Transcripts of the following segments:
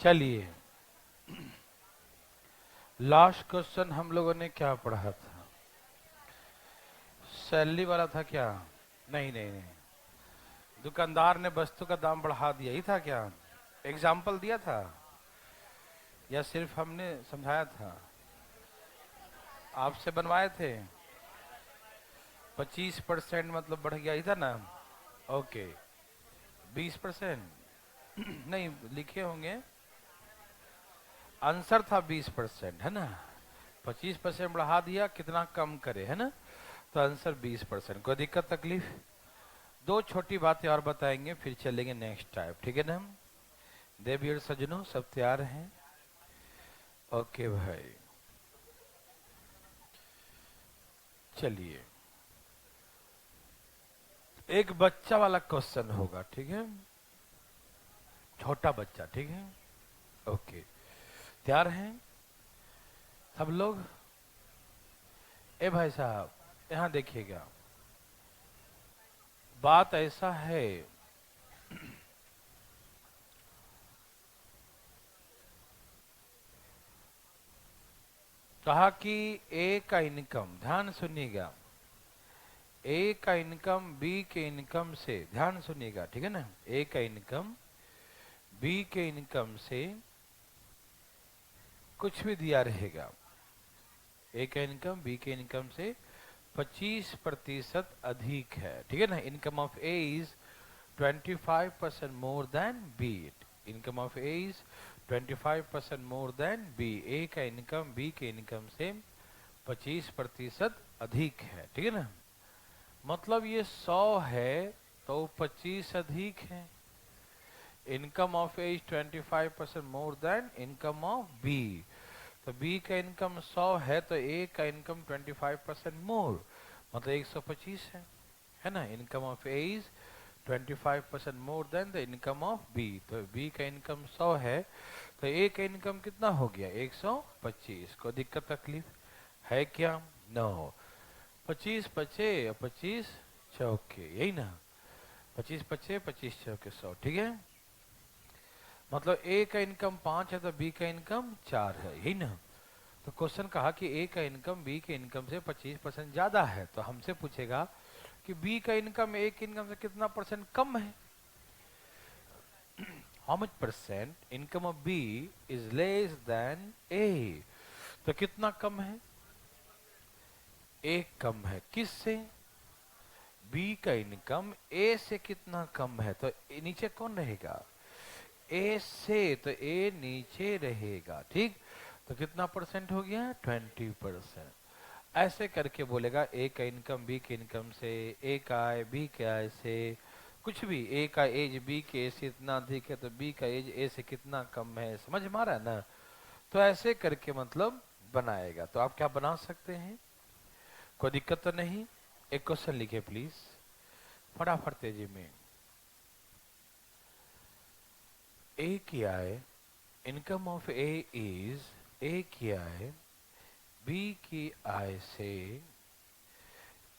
चलिए, last question हम लोगों ने क्या पढ़ा था? सैलरी वाला था क्या? नहीं नहीं नहीं, दुकानदार ने वस्तु का दाम बढ़ा दिया ही था क्या? एग्जाम्पल दिया था या सिर्फ हमने समझाया था? आपसे बनवाए थे। 25% मतलब बढ़ गया ही था ना? ओके। 20% नहीं लिखे होंगे, आंसर था 20%, है ना? 25% बढ़ा दिया, कितना कम करे, है ना? तो आंसर 20%। कोई दिक्कत तकलीफ? दो छोटी बातें और बताएंगे, फिर चलेंगे नेक्स्ट टाइप, ठीक है ना? देववीर सज्जनों, सब तैयार हैं? ओके भाई, चलिए, एक बच्चा वाला क्वेश्चन होगा, ठीक है? छोटा बच्चा, ठीक है? ओके, तैयार हैं सब लोग? ए भाई साहब, यहाँ देखिएगा, बात ऐसा है, कहा कि ए का इनकम, ध्यान सुनिएगा, ए का इनकम बी के इनकम से, ध्यान सुनिएगा, ठीक है ना? ए का इनकम बी के इनकम से कुछ भी दिया रहेगा। ए का इनकम बी के इनकम से 25% अधिक है, ठीक है ना? Income of A is 25% more than B. Income of A is 25% more than B. A का इनकम बी के इनकम से 25% अधिक है, ठीक है ना? मतलब ये 100 है तो 25 अधिक है। Income of A is 25% more than income of B. तो बी का इनकम 100 है तो ए का इनकम 25% मोर, मतलब 125 है ना? Income of A is 25% more than the income of B. तो बी का इनकम 100 है तो ए का इनकम कितना हो गया? 125। कोई दिक्कत तकलीफ है क्या? नो। 25 पचे 25 चौके, यही ना? 25 पचे 25 चौके 100, ठीक है? मतलब ए का इनकम 5 है तो बी का इनकम 4 है, यही ना? तो क्वेश्चन कहा कि ए का इनकम बी के इनकम से 25% ज्यादा है, तो हमसे पूछेगा कि बी का इनकम ए के इनकम से कितना परसेंट कम है? How much percent income of B is less than A? तो कितना कम है? एक कम है। किससे? बी का इनकम ए से कितना कम है? तो नीचे कौन रहेगा? ए से, तो ए नीचे रहेगा, ठीक? तो कितना परसेंट हो गया? 20%। ऐसे करके बोलेगा ए का इनकम बी के इनकम से, ए का आय बी के आय से, कुछ भी, ए का एज बी के एज से इतना अधिक है तो बी का एज ए से कितना कम है। समझ में आ रहा है ना? तो ऐसे करके मतलब बनाएगा। तो आप क्या बना सकते हैं, कोई दिक्कत तो नहीं? एक क्वेश्चन लिखे प्लीज, फटाफट तेजी में। ए की आय, इनकम ऑफ ए इज, ए की आय बी की आय से,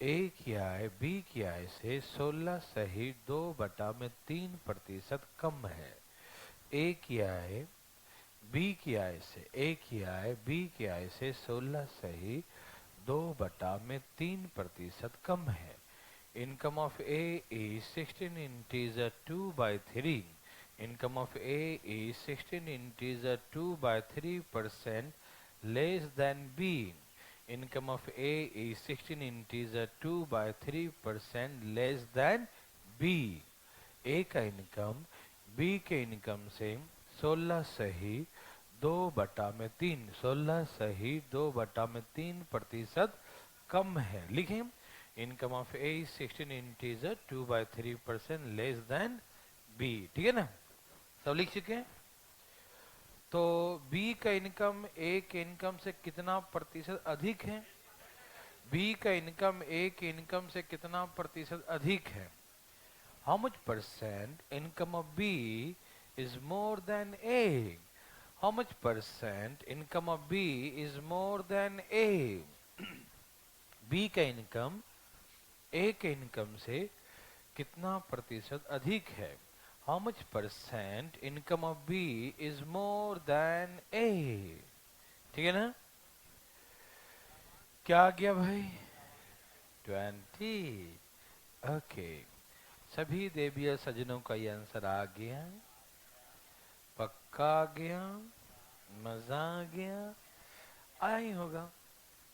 ए की आय बी की आय से 16 सही 2/3% कम है। ए की आय बी की आय से, ए की आय बी की आय से 16 सही 2/3% कम है। Income of A is 16 integer 2/3। Income of A is 16 integer 2/3% less than B. Income of A is 16 integer 2/3% less than B. A का इनकम B के इनकम से 16 सही 2/3, 16 सही 2/3% कम है। लिखें, income of A is 16 integer 2/3% less than B, ठीक है ना? सब लिख चुके हैं? तो बी का इनकम ए के इनकम से कितना प्रतिशत अधिक है? बी का इनकम ए के इनकम से कितना प्रतिशत अधिक है? How much percent income of B is more than A? How much percent income of B is more than A? B का इनकम ए के इनकम से कितना प्रतिशत अधिक है? how much percent income of B is more than A? ठीक है ना? क्या आ गया भाई? 20. ओके, सभी देवी और सज्जनों का ये आंसर आ गया, पक्का आ गया, मजा आ गया, आया ही होगा,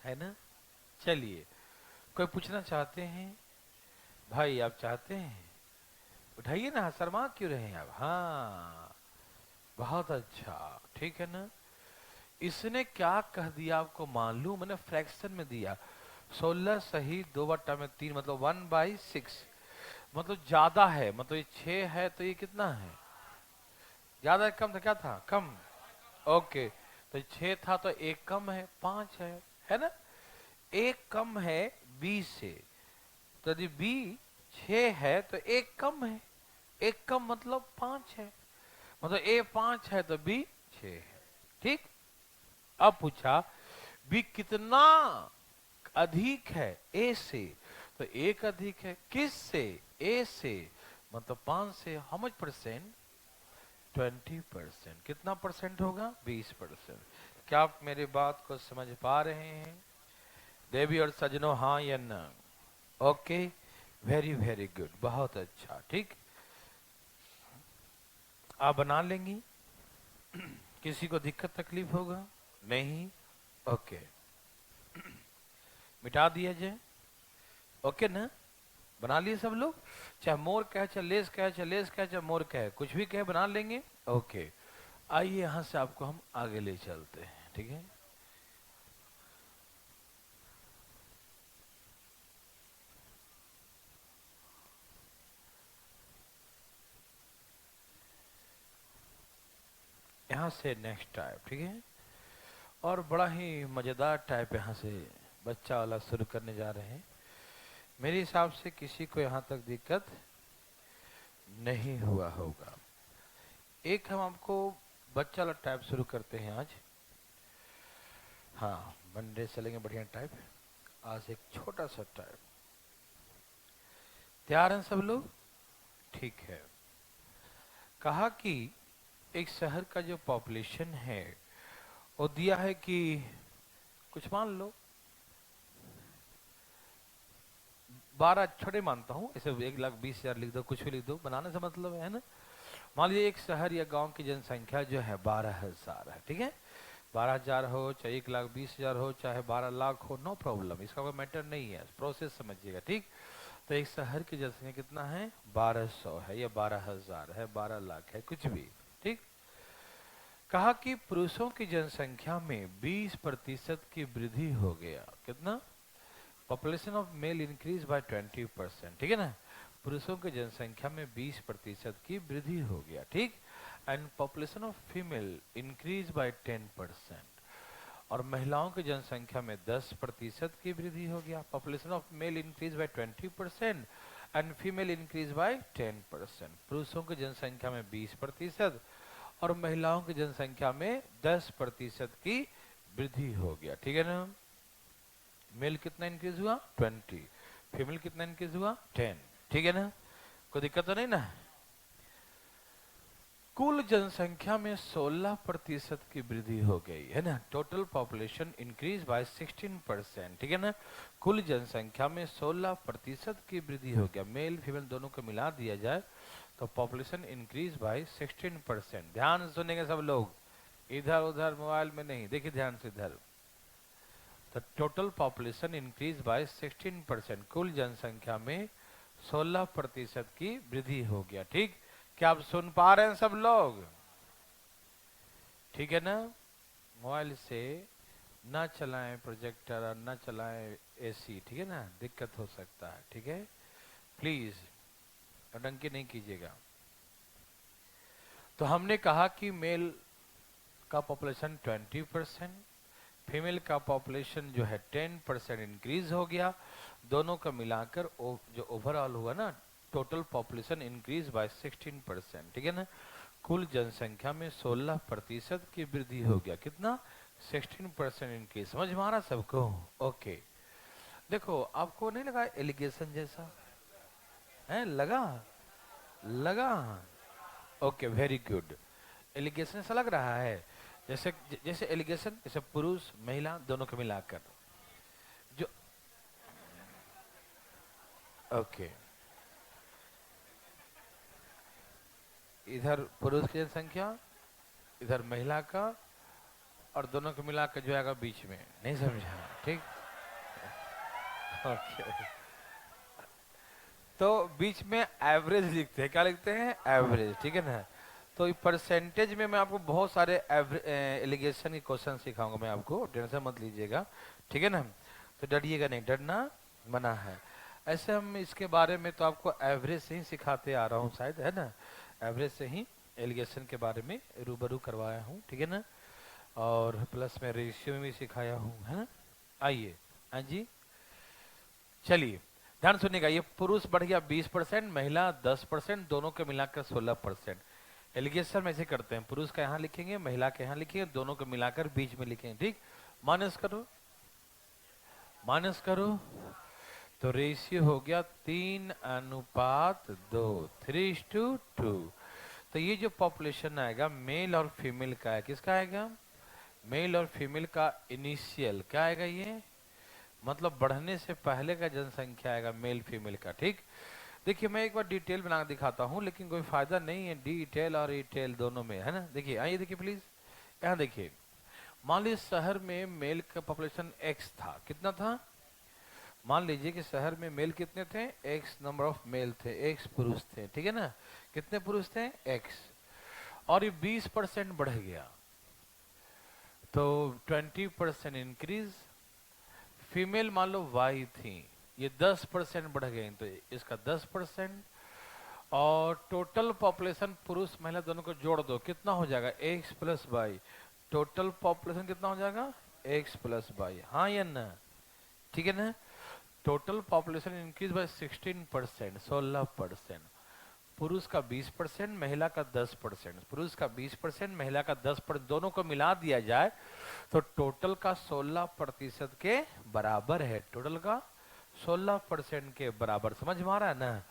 है ना? चलिए, कोई पूछना चाहते हैं? भाई आप चाहते हैं? उठाइए ना, शर्मा क्यों रहे हैं आप? हाँ, बहुत अच्छा, ठीक है ना? इसने क्या कह दिया आपको मालूम? मैंने फ्रैक्शन में दिया, 16 सही 2/3, मतलब 1/6, मतलब ज्यादा है, मतलब ये 6 है तो ये कितना है? ज्यादा कम था? क्या था? कम। ओके, तो 6 था तो एक कम है, 5 है ना? एक कम है 20 से, तो यदि बी 6 है तो एक कम है, एक कम मतलब 5 है, मतलब ए 5 है तो बी 6 है, ठीक? अब पूछा बी कितना अधिक है ए से, तो एक अधिक है किस से? ए से, मतलब 5 से। How much percent? 20%। कितना परसेंट होगा? 20%। क्या आप मेरी बात को समझ पा रहे हैं देवी और सजनों, हाँ या ना? ओके, वेरी वेरी गुड, बहुत अच्छा, ठीक। आप बना लेंगी? किसी को दिक्कत तकलीफ होगा? नहीं? ओके, मिटा दिया जाए, ओके ना? बना लिए सब लोग? चाहे मोर कहे, चाहे लेस कहे, चाहे लेस कहे, चाहे मोर कहे, कुछ भी कहे बना लेंगे। ओके, आइए यहां से आपको हम आगे ले चलते हैं, ठीक है? यहां से नेक्स्ट टाइप, ठीक है? और बड़ा ही मजेदार टाइप यहां से बच्चा वाला शुरू करने जा रहे हैं। मेरे हिसाब से किसी को यहां तक दिक्कत नहीं हुआ होगा। एक हम आपको बच्चा वाला टाइप शुरू करते हैं आज। हाँ, मंडे चलेंगे बढ़िया टाइप। आज एक छोटा सा टाइप, तैयार हैं सब लोग? ठीक है। कहा कि एक शहर का जो पॉपुलेशन है वो दिया है कि, कुछ मान लो 12, छोटे मानता हूँ, ऐसे 1,20,000 लिख दो, कुछ भी लिख दो, बनाने से मतलब है ना? मान लीजिए एक शहर या गांव की जनसंख्या जो है 12,000 है, ठीक है? 12,000 हो, चाहे 1,20,000 हो, चाहे 12 लाख हो, नो प्रॉब्लम, इसका कोई मैटर नहीं है, प्रोसेस समझिएगा, ठीक? तो एक शहर की जनसंख्या कितना है? 1200 है, या 12,000 है, 12 लाख है, कुछ भी, ठीक? कहा कि पुरुषों की जनसंख्या में 20% की वृद्धि हो गया। कितना? Population of male increase by 20%, ठीक है ना? पुरुषों की जनसंख्या में 20% की वृद्धि हो गया, ठीक? And population of female increase by 10%, और महिलाओं की जनसंख्या में 10% की वृद्धि हो गया। Population of male increase by 20% and female increase by 10%। पुरुषों की जनसंख्या में 20% और महिलाओं की जनसंख्या में 10% की वृद्धि हो गया, ठीक है ना? मेल कितना इंक्रीज हुआ? 20, फीमेल कितना इंक्रीज हुआ? 10, ठीक है ना? कोई दिक्कत तो नहीं ना? कुल जनसंख्या में 16% की वृद्धि हो गई है ना? टोटल पॉपुलेशन इंक्रीज बाय 16%, ठीक है ना? कुल जनसंख्या में 16% की वृद्धि हो गया। मेल फीमेल दोनों को मिला दिया जाए तो पॉपुलेशन इंक्रीज बाय 16%। ध्यान से सुनेंगे सब लोग, इधर उधर मोबाइल में नहीं, देखिए ध्यान से इधर। तो टोटल पॉपुलेशन इंक्रीज बाय 16%, कुल जनसंख्या में 16% की वृद्धि हो गया, ठीक? क्या आप सुन पा रहे हैं सब लोग? ठीक है ना? मोबाइल से ना चलाएं प्रोजेक्टर और ना चलाएं एसी, ठीक है ना? दिक्कत हो सकता है, ठीक है? प्लीज नौटंकी नहीं कीजिएगा। तो हमने कहा कि मेल का पॉपुलेशन 20%, फीमेल का पॉपुलेशन जो है 10% इंक्रीज हो गया। दोनों का मिलाकर जो ओवरऑल हुआ ना, टोटल पॉपुलेशन इंक्रीज बाय 16%, ठीक है ना? कुल जनसंख्या में 16% की वृद्धि हो गया। कितना? 16% इंक्रीज। समझ में आ रहा सबको? ओके, देखो आपको नहीं लगा एलिगेशन जैसा है? लगा? लगा? Okay, very good. एलिगेशन ऐसा लग रहा है जैसे जैसे एलिगेशन जैसे पुरुष महिला दोनों को मिलाकर जो। ओके, इधर पुरुष की जनसंख्या, इधर महिला का, और दोनों को मिलाकर जो आएगा बीच में, नहीं समझा? ठीक। ओके, तो बीच में एवरेज लिखते हैं। क्या लिखते हैं? एवरेज, ठीक है ना। तो परसेंटेज में मैं आपको बहुत सारे एलिगेशन के क्वेश्चन सिखाऊंगा मैं आपको, टेंशन मत लीजिएगा, ठीक है ना। तो डरिएगा नहीं, डरना मना है। ऐसे हम इसके बारे में तो आपको एवरेज से ही सिखाते आ रहा हूँ शायद, है ना। एवरेज से ही एलिगेशन के बारे में रूबरू करवाया हूँ, ठीक है ना। और प्लस में रेशियो में भी सिखाया हूँ, है ना। आइए, हाँ जी, चलिए ध्यान सुनिएगा। ये पुरुष बढ़ गया 20%, महिला 10%, दोनों के मिलाकर 16%। एलिगेशन में ऐसे करते हैं, पुरुष का यहाँ लिखेंगे, महिला के यहाँ लिखेंगे, दोनों को मिलाकर बीच में लिखेंगे, ठीक। माइनस करो, माइनस करो, तो रेशियो हो गया 3:2, 3:2। तो ये जो पॉपुलेशन आएगा मेल और फीमेल का है, किसका आएगा? मेल और फीमेल का इनिशियल क्या आएगा? ये मतलब बढ़ने से पहले का जनसंख्या आएगा मेल फीमेल का, ठीक। देखिए मैं एक बार डिटेल बना के दिखाता हूँ, लेकिन कोई फायदा नहीं है डिटेल और डिटेल दोनों में, है ना। देखिए आइए, देखिए प्लीज, यहाँ देखिए। मान लीजिए शहर में मेल का पॉपुलेशन एक्स था, कितना था? मान लीजिए कि शहर में मेल कितने थे? एक्स नंबर ऑफ मेल थे, एक्स पुरुष थे, ठीक है ना। कितने पुरुष थे? एक्स। और ये 20% बढ़ गया, तो 20% इंक्रीज। फीमेल मान लो वाई थी, ये 10% बढ़ गए, तो इसका 10%। और टोटल पॉपुलेशन पुरुष महिला दोनों को जोड़ दो, कितना हो जाएगा? X plus Y. Total population कितना हो जाएगा? एक्स प्लस वाई, हाँ या ना? ठीक है ना। Total population increase bye 16%, 16%। पुरुष का 20%, महिला का 10%। पुरुष का 20%, महिला का 10%, दोनों को मिला दिया जाए तो टोटल का 16% के बराबर है। टोटल का 16% के बराबर, समझ में आ रहा है ना।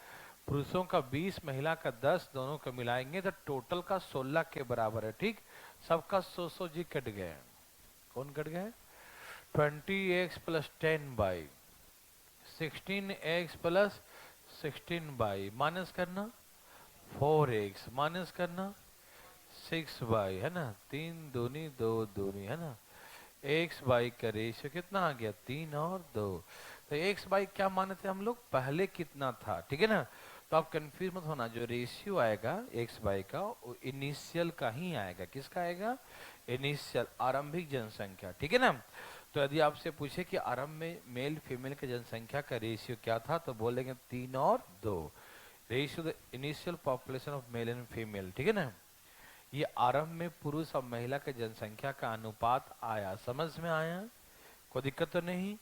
पुरुषों का 20, महिला का 10, दोनों को मिलाएंगे तो टोटल का 16 के बराबर है, ठीक। सबका 100 जी कट गए। कौन कट गए? 20x plus 10 by 16x plus 16 by, minus करना 4x, माइनस करना 6 बाई, है ना। 3 दूनी 2 दूनी, है ना। x बाई का रेशियो कितना आ गया? 3 और 2। तो x बाई क्या माने थे हम लोग? पहले कितना था, ठीक है ना। तो आप कंफ्यूज मत होना, जो रेशियो आएगा x बाई का वो इनिशियल का ही आएगा। किसका आएगा? इनिशियल, आरंभिक जनसंख्या, ठीक है ना। तो यदि आपसे पूछे कि आरंभ में मेल फीमेल की जनसंख्या का रेशियो क्या था, तो बोलेंगे 3 और 2। Ratio the initial population of male and female, ठीक है ना। ये आरंभ में पुरुष और महिला के जनसंख्या का अनुपात आया, समझ में आया? कोई दिक्कत तो नहीं।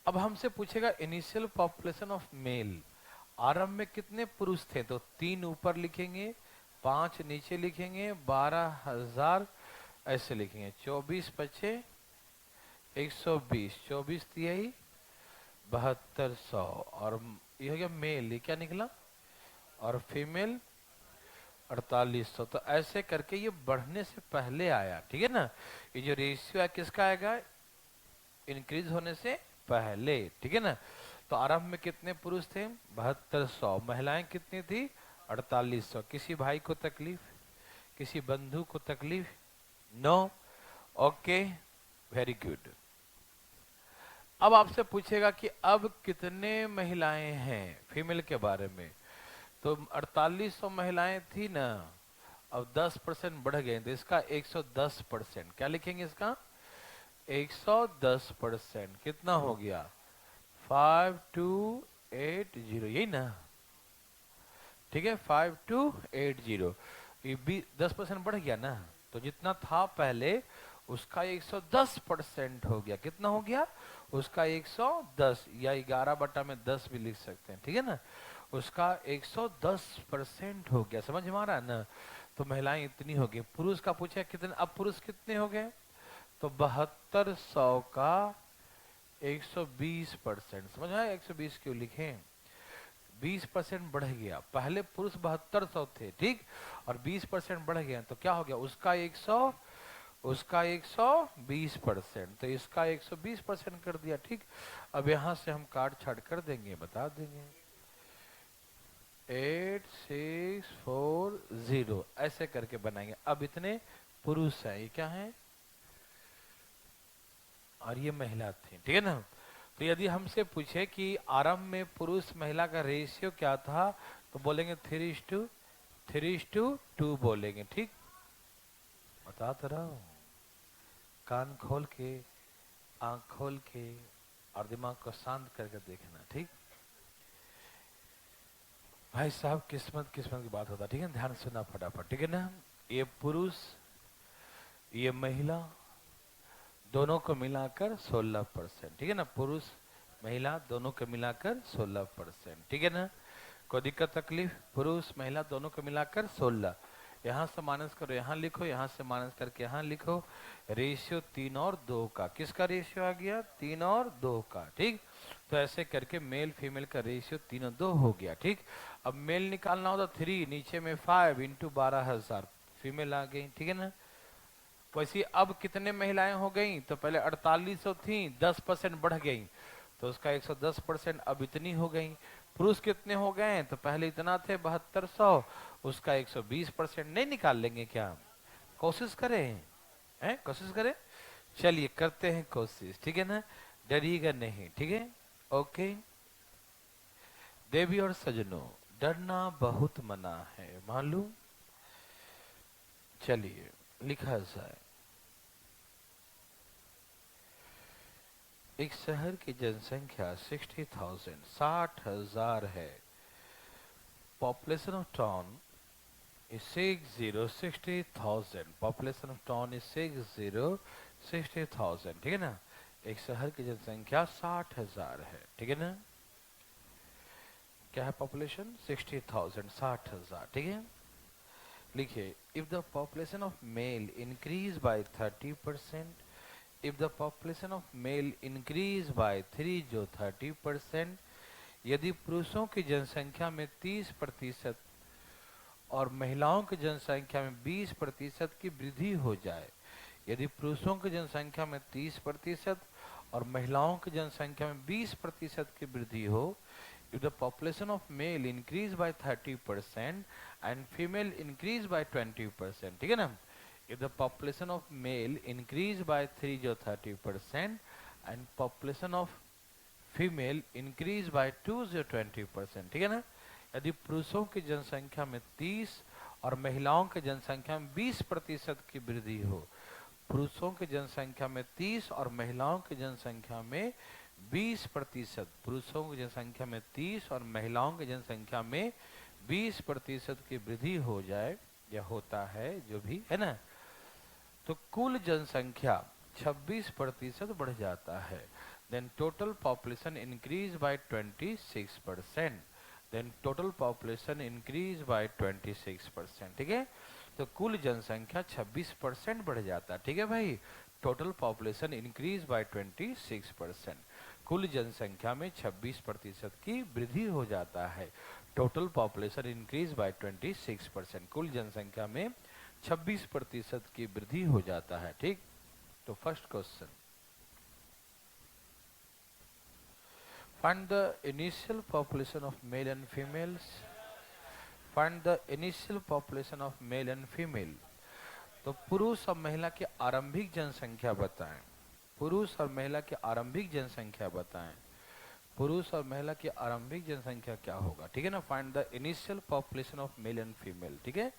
अब हमसे पूछेगा इनिशियल पॉपुलेशन ऑफ मेल, आरंभ में कितने पुरुष थे? तो 3 ऊपर लिखेंगे, 5 नीचे लिखेंगे, 12,000 ऐसे लिखेंगे। 24 पचे 120, 24 तिहाई 7200, और ये हो गया मेल, ये क्या निकला? और फीमेल 4800। तो ऐसे करके ये बढ़ने से पहले आया, ठीक है ना। ये जो रेशियो है किसका आएगा? इंक्रीज होने से पहले, ठीक है ना। तो आरंभ में कितने पुरुष थे? 7200। महिलाएं कितनी थी? 4800। किसी भाई को तकलीफ, किसी बंधु को तकलीफ? नो। Okay, very good. अब आपसे पूछेगा कि अब कितने महिलाएं हैं, फीमेल के बारे में। तो 4800 महिलाएं थी ना, अब 10% बढ़ गए, तो इसका 110%। क्या लिखेंगे इसका? 110%। कितना हो गया? 5280, यही ना, ठीक है। 5280, ये 10% बढ़ गया ना, तो जितना था पहले उसका 110% हो गया। कितना हो गया? उसका 110, या 11/10 भी लिख सकते हैं, ठीक है ना। उसका 110% हो गया, समझ में आ रहा है ना। तो महिलाएं इतनी हो गई। पुरुष का पूछा कितने, अब पुरुष कितने हो गए? तो 7200 का 120%, समझ आया? 120 क्यों लिखे? 20% बढ़ गया, पहले पुरुष 7200 थे, ठीक, और 20% बढ़ गया तो क्या हो गया, उसका 120%, तो इसका 120% कर दिया, ठीक। अब यहां से हम काट छाट कर देंगे, बता देंगे 8640 ऐसे करके बनाएंगे। अब इतने पुरुष हैं, ये क्या है, और ये महिला थी, ठीक है ना। तो यदि हमसे पूछे कि आरंभ में पुरुष महिला का रेशियो क्या था, तो बोलेंगे 3:2 बोलेंगे, ठीक। बता तो रहा हूं, कान खोल के, आंख खोल के और दिमाग को शांत करके देखना, ठीक। भाई साहब किस्मत किस्मत की बात होता, ठीक है, ध्यान सुनना फटाफट, ठीक है ना। ये पुरुष, ये महिला, दोनों को मिलाकर 16%, ठीक है ना, पुरुष महिला दोनों को मिलाकर 16%, ठीक है ना। कोई दिक्कत तकलीफ, पुरुष महिला दोनों को मिलाकर 16, यहाँ से माइनस करो यहाँ लिखो, यहाँ से माइनस करके यहाँ लिखो, रेशियो 3 और 2 का, किसका रेशियो आ गया, 3 और 2 का, ठीक। तो ऐसे करके मेल फीमेल का रेशियो 3 और 2 हो गया, ठीक। अब मेल निकालना होता 3, नीचे में 5 इंटू 12,000 फीमेल आ गई, ठीक है ना। वैसे अब कितने महिलाएं हो गई, तो पहले 4800 थी, 10% बढ़ गई, तो उसका 110% अब इतनी हो गई। पुरुष कितने हो गए, तो पहले इतना थे 7200, उसका 120% नहीं निकाल लेंगे क्या, कोशिश करें, हैं कोशिश करें, चलिए करते हैं कोशिश, ठीक है ना, डरिएगा नहीं, ठीक है, ओके। देवी और सजनों, डरना बहुत मना है, मालूम। चलिए लिखा जाए, एक शहर की जनसंख्या 60,000 60,000 है, population of town is 60,000, population of town is 60,000, ठीक है ना। एक शहर की जनसंख्या 60,000 है, ठीक है ना, क्या है पॉपुलेशन 60,000 60,000, ठीक है। लिखिए, if the population of male increase by 30%, if the population of male increase by 3 जो 30%, यदि पुरुषों की जनसंख्या में 30% और महिलाओं की जनसंख्या में 20% की वृद्धि हो जाए, यदि पुरुषों की जनसंख्या में 30% और महिलाओं की जनसंख्या में 20% की वृद्धि हो, if the population of male increase by 30% and female increase by 20%, ठीक है ना। If the population of male increase by 3 जो 30% and population of female increase by 2 जो 20%, ठीक है ना। यदि पुरुषों की जनसंख्या में 30 और महिलाओं की जनसंख्या में 20% की वृद्धि हो, पुरुषों की जनसंख्या में 30 और महिलाओं की जनसंख्या में 20%, पुरुषों की जनसंख्या में 30 और महिलाओं की जनसंख्या में 20% की वृद्धि हो जाए, या होता है जो भी है ना, तो कुल जनसंख्या 26% बढ़ जाता है, then total population increase by 26%, then total population increase by 26%, ठीक है। तो कुल जनसंख्या 26% बढ़ जाता है, ठीक है भाई, टोटल पॉपुलेशन इंक्रीज बाय 26%, कुल जनसंख्या में 26% की वृद्धि हो जाता है, टोटल पॉपुलेशन इंक्रीज बाय 26%, कुल जनसंख्या में 26% की वृद्धि हो जाता है, ठीक। तो first question, find the initial population of male and females, find the initial population of male and female. तो पुरुष और महिला की आरंभिक जनसंख्या बताएं, पुरुष और महिला की आरंभिक जनसंख्या बताएं, पुरुष और महिला की आरंभिक जनसंख्या क्या होगा, ठीक है ना। Find the initial population of male and female, ठीक है,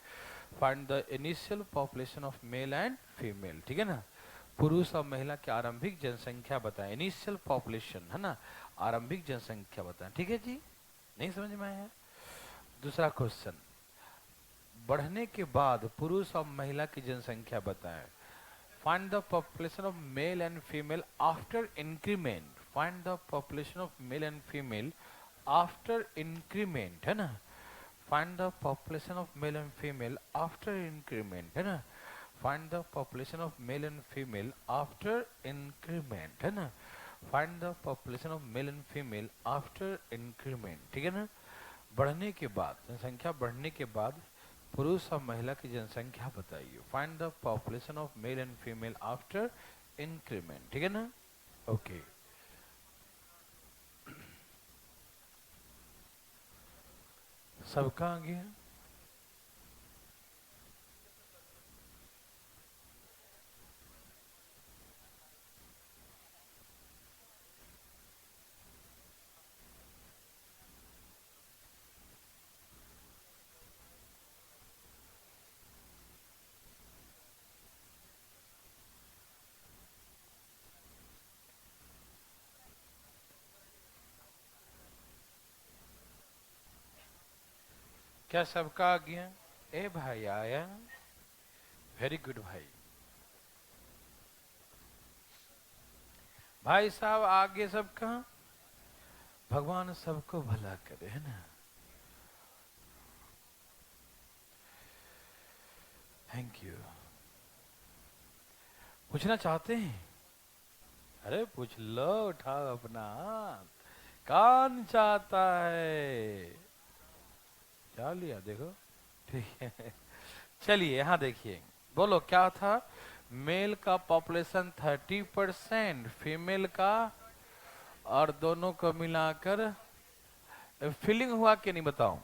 find the initial population of male and female, ठीक है ना। पुरुष और महिला की आरंभिक जनसंख्या बताएं, इनिशियल पॉपुलेशन है ना, आरंभिक जनसंख्या बताएं, ठीक है जी, नहीं समझ में आया। दूसरा क्वेश्चन, बढ़ने के बाद पुरुष और महिला की जनसंख्या बताएं, find the population of male and female after increment, find the population of male and female after increment, है ना, find the population of male and female after increment, है ना, find the population of male and female after increment, है ना, find the population of male and female after increment, ठीक है ना। बढ़ने के बाद, जनसंख्या बढ़ने के बाद पुरुष और महिला की जनसंख्या बताइए। Find the population of male and female after increment, ठीक है ना? ओके सबका आगे है। क्या सबका आ गया? ए भाई आया, वेरी गुड भाई। भाई साहब आगे सबका। भगवान सबको भला करे, है ना? Thank you. पूछना चाहते हैं? अरे पूछ लो, उठाओ अपना हाथ। कौन चाहता है? क्या लिया देखो, ठीक है। चलिए यहाँ देखिए, बोलो क्या था? मेल का पॉपुलेशन 30%, फीमेल का, और दोनों को मिलाकर। फीलिंग हुआ कि नहीं बताओ?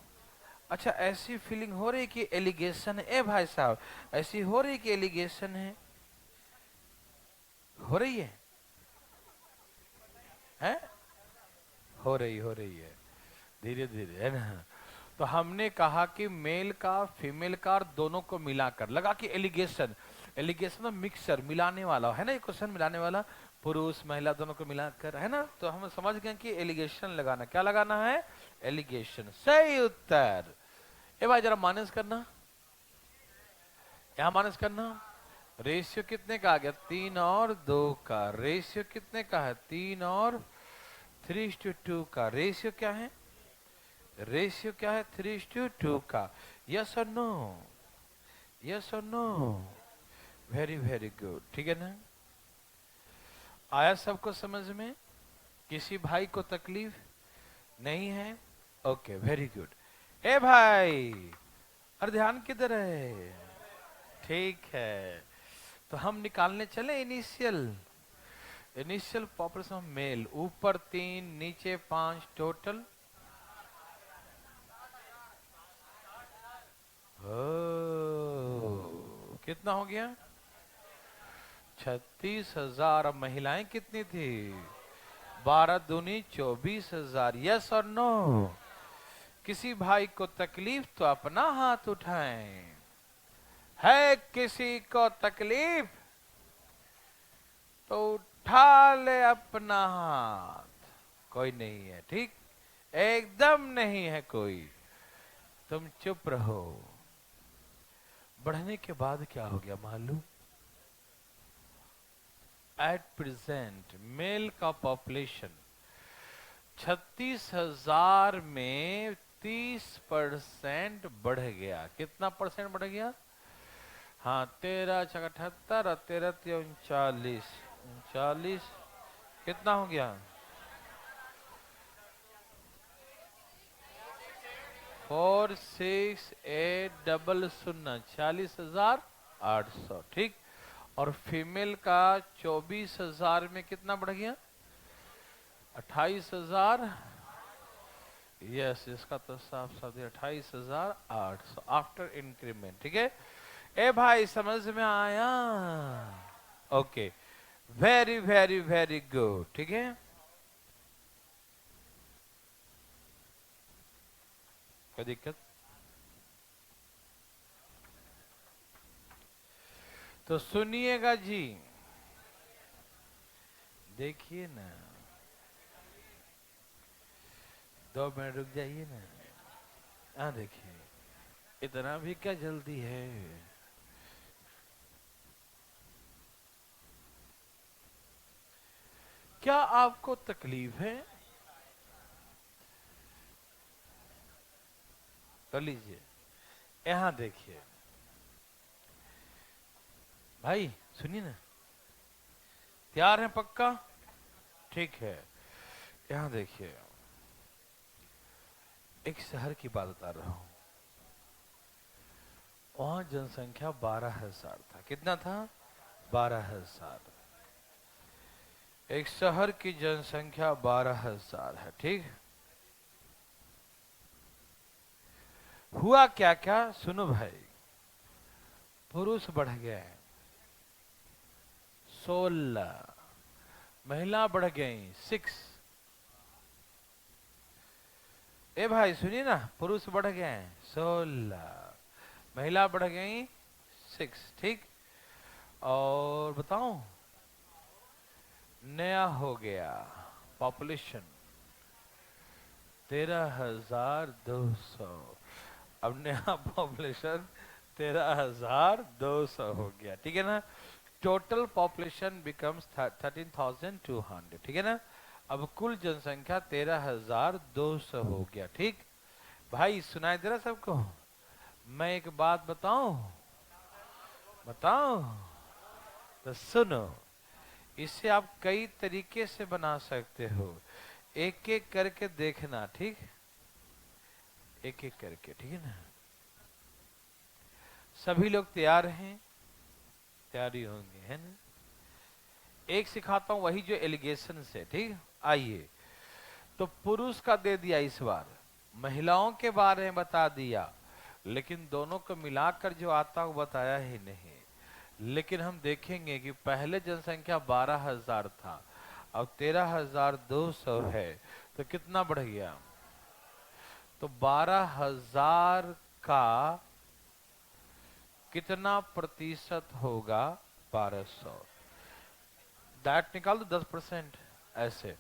अच्छा ऐसी फीलिंग हो रही कि एलिगेशन है? ए भाई साहब ऐसी हो रही कि एलिगेशन है? हो रही है? हैं? हो रही है, धीरे धीरे, है ना? तो हमने कहा कि मेल का, फीमेल का और दोनों को मिलाकर, लगा कि एलिगेशन, एलिगेशन में मिक्सर, मिलाने वाला है ना, ये क्वेश्चन मिलाने वाला, पुरुष महिला दोनों को मिलाकर, है ना? तो हम समझ गए कि एलिगेशन लगाना, क्या लगाना है? एलिगेशन। सही उत्तर। ए भाई जरा माइनस करना, यहाँ माइनस करना। रेशियो कितने का आ गया? 3 और 2 का। रेशियो कितने का है? 3 और 3:2 का। रेशियो क्या है? रेशियो क्या है? 3:2 का। यस और नो? यस और नो? वेरी वेरी गुड, ठीक है ना? आया सबको समझ में? किसी भाई को तकलीफ नहीं है? Okay very good. ए भाई और ध्यान किधर है? ठीक है, तो हम निकालने चले initial, initial population of male. ऊपर 3 नीचे 5, टोटल कितना हो गया? 36,000। महिलाएं कितनी थी? 12 दूनी 24,000। यस और नो? किसी भाई को तकलीफ तो अपना हाथ उठाएं। है किसी को तकलीफ तो उठा ले अपना हाथ। कोई नहीं है, ठीक? एकदम नहीं है कोई। तुम चुप रहो। बढ़ने के बाद क्या हो गया मालूम? एट प्रेजेंट मेल का पॉपुलेशन 36,000 में 30% बढ़ गया। कितना परसेंट बढ़ गया? हाँ, 13×78 और 13×3 39। 39 कितना हो गया? 46800, 40,800, ठीक? और फीमेल का 24,000 में कितना बढ़ गया? 28,000। यस, इसका तो साफ साफ 28,800 आफ्टर इंक्रीमेंट, ठीक है? ए भाई समझ में आया? Okay, very very very good, ठीक है? कोई दिक्कत? तो सुनिएगा जी, देखिए ना, 2 मिनट रुक जाइए ना। हाँ देखिए, इतना भी क्या जल्दी है? क्या आपको तकलीफ है? कर लीजिए। यहाँ देखिए भाई, सुनिए ना, तैयार है पक्का? ठीक है, यहाँ देखिए, एक शहर की बात बता रहा हूं, वहां जनसंख्या 12,000 था। कितना था? 12,000। एक शहर की जनसंख्या 12,000 है, ठीक। हुआ क्या क्या सुनो भाई, पुरुष बढ़ गए 16, महिला बढ़ गई 6। ए भाई सुनिए ना, पुरुष बढ़ गए 16, महिला बढ़ गई 6, ठीक। और बताऊं, नया हो गया पॉपुलेशन 13,200। अब नया पॉपुलेशन 13,200 हो गया, ठीक है ना। टोटल पॉपुलेशन बिकम्स 13,200, ठीक है ना। अब कुल जनसंख्या 13,200 हो गया, ठीक। भाई सुनाई दे रहा सबको? मैं एक बात बताऊं, बताऊं तो सुनो। इसे आप कई तरीके से बना सकते हो, एक एक करके देखना, ठीक। एक एक करके, ठीक है ना। सभी लोग तैयार हैं? तैयारी होंगे, है ना। एक सिखाता हूं वही जो एलिगेशन से, ठीक। आइए, तो पुरुष का दे दिया इस बार, महिलाओं के बारे में बता दिया, लेकिन दोनों को मिलाकर जो आता वो बताया ही नहीं। लेकिन हम देखेंगे कि पहले जनसंख्या 12,000 था, अब 13,200 है, तो कितना बढ़ गया? तो 12,000 का कितना प्रतिशत होगा? 1200। दैट निकाल दो 10%। ऐसे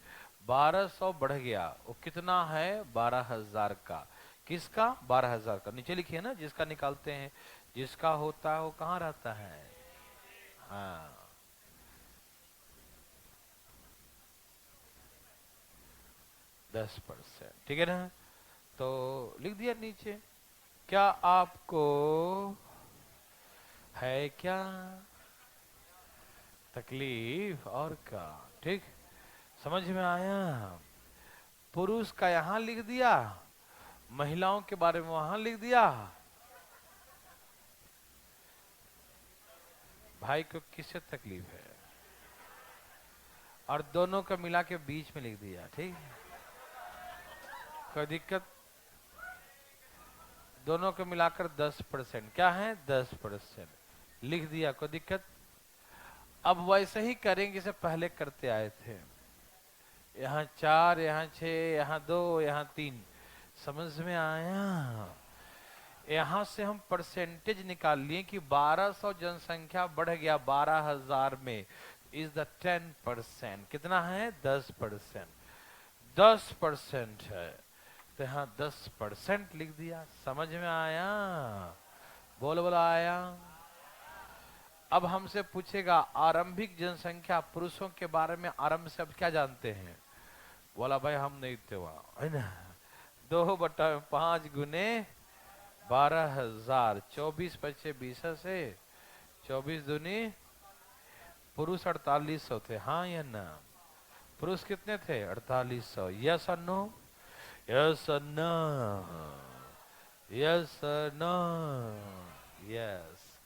1200 बढ़ गया, वो कितना है? 12,000 का। किसका? 12,000 का। नीचे लिखिए ना, जिसका निकालते हैं, जिसका होता है वो कहाँ रहता है? हाँ, 10%, ठीक है ना। तो लिख दिया नीचे। क्या आपको है क्या तकलीफ और का? ठीक, समझ में आया। पुरुष का यहां लिख दिया, महिलाओं के बारे में वहां लिख दिया। भाई को किससे तकलीफ है, और दोनों का मिला के बीच में लिख दिया, ठीक। कोई दिक्कत? दोनों को मिलाकर 10%, क्या है? 10% लिख दिया, कोई दिक्कत? अब वैसे ही करेंगे जैसे पहले करते आए थे। यहाँ 4, यहाँ 6, यहाँ 2, यहाँ 3। समझ में आया? यहाँ से हम परसेंटेज निकाल लिए कि 1200 जनसंख्या बढ़ गया 12,000 में, इज द 10%। कितना है? 10%। 10% है, तो यहाँ 10% लिख दिया। समझ में आया? बोल बोल आया? अब हमसे पूछेगा आरंभिक जनसंख्या पुरुषों के बारे में आरंभ से अब क्या जानते हैं? बोला भाई हम नहीं थे वहां, है ना। 2/5 गुने 12,000, 24 बचे 20 से, 24 दूनी, पुरुष 4800 थे, हाँ या ना? पुरुष कितने थे? 4800। यस और नो? यस और नो? यस और नो? यस,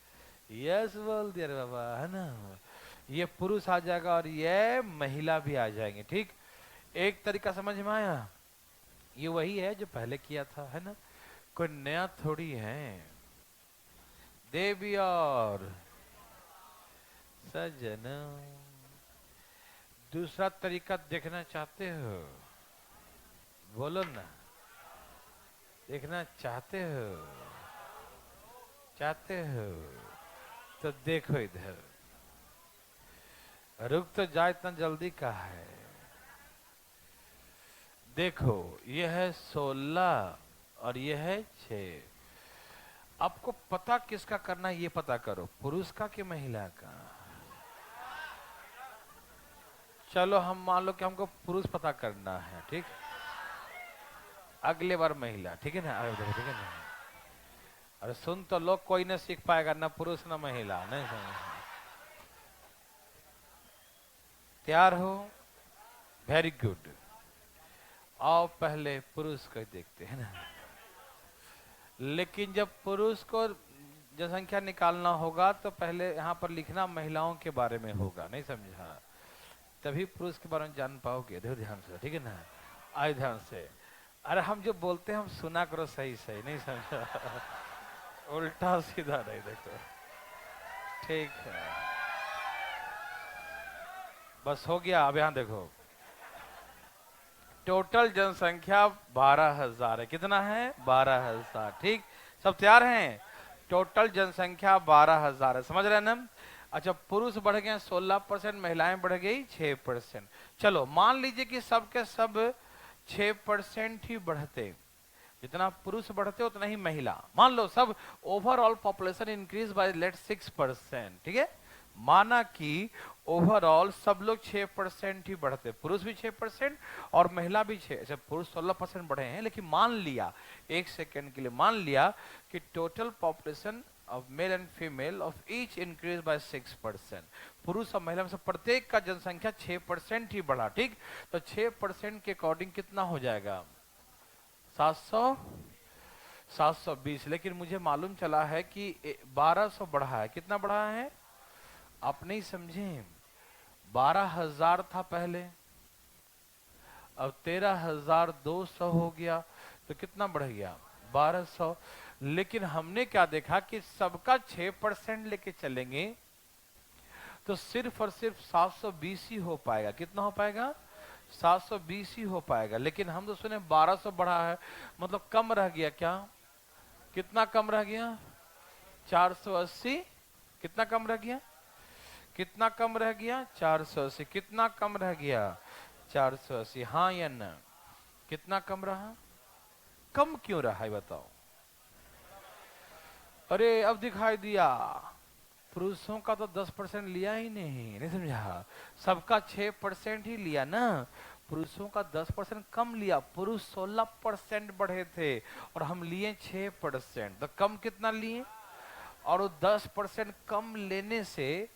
यस बोल दिया रे बाबा, है ना। ये पुरुष आ जाएगा और ये महिला भी आ जाएंगे, ठीक। एक तरीका समझ में आया? ये वही है जो पहले किया था, है ना, कोई नया थोड़ी है। देवी और सजन, दूसरा तरीका देखना चाहते हो? बोलो ना, देखना चाहते हो? चाहते हो तो देखो इधर, रुक तो जाए, इतना जल्दी का है। देखो, ये है 16 और ये है 6। आपको पता किसका करना है, ये पता करो, पुरुष का कि महिला का? चलो हम मान लो कि हमको पुरुष पता करना है, ठीक। अगले बार महिला, ठीक है ना। ठीक है ना। अरे सुन तो लोग, कोई ना सीख पाएगा, ना पुरुष ना महिला, नहीं समझ। तैयार हो? Very good. आओ पहले पुरुष को देखते हैं ना। लेकिन जब पुरुष को जनसंख्या निकालना होगा तो पहले यहाँ पर लिखना महिलाओं के बारे में होगा, नहीं समझा? तभी पुरुष के बारे में जान पाओगे। देखो ध्यान से, ठीक है ना? आए ध्यान से। अरे हम जो बोलते हैं हम सुना करो सही सही, नहीं समझा? उल्टा सीधा नहीं, देखो। ठीक है, बस हो गया। अब यहाँ देखो, टोटल जनसंख्या 12,000 है। कितना है? 12,000। ठीक, सब तैयार हैं? टोटल जनसंख्या 12,000 है, समझ रहे हैं ना? अच्छा, पुरुष बढ़ गए 16%, महिलाएं बढ़ गई 6%। चलो मान लीजिए कि सब के सब 6% ही बढ़ते, जितना पुरुष बढ़ते उतना ही महिला। मान लो सब overall population increase by let 6%, ठीक है? माना कि ओवरऑल सब लोग 6% ही बढ़ते, पुरुष भी 6% और महिला भी 6। अच्छा, पुरुष 16% बढ़े हैं, लेकिन मान लिया, एक सेकेंड के लिए मान लिया कि total population of male and female of each increase by 6%। पुरुष और महिला में से प्रत्येक का जनसंख्या 6% ही बढ़ा, ठीक? तो 6% के अकॉर्डिंग कितना हो जाएगा? 720। लेकिन मुझे मालूम चला है कि 1200 बढ़ा है। कितना बढ़ा है आप नहीं समझे? 12,000 था पहले, अब 13,200 हो गया, तो कितना बढ़ गया? 1200। लेकिन हमने क्या देखा कि सबका 6% लेके चलेंगे तो सिर्फ और सिर्फ 720 ही हो पाएगा। कितना हो पाएगा? 720 ही हो पाएगा। लेकिन हम तो सुने 1200 बढ़ा है, मतलब कम रह गया क्या? कितना कम रह गया? 480। कितना कम रह गया? कितना कम रह गया? 480। कितना कम रह गया? 480। हाँ या ना? कितना कम रहा? कम क्यों रहा है बताओ? अरे अब दिखाई दिया, पुरुषों का तो 10% लिया ही नहीं समझा? सबका 6% ही लिया ना, पुरुषों का 10% कम लिया। पुरुष 16% बढ़े थे और हम लिए 6%, तो कम कितना लिए? और वो 10% कम लेने से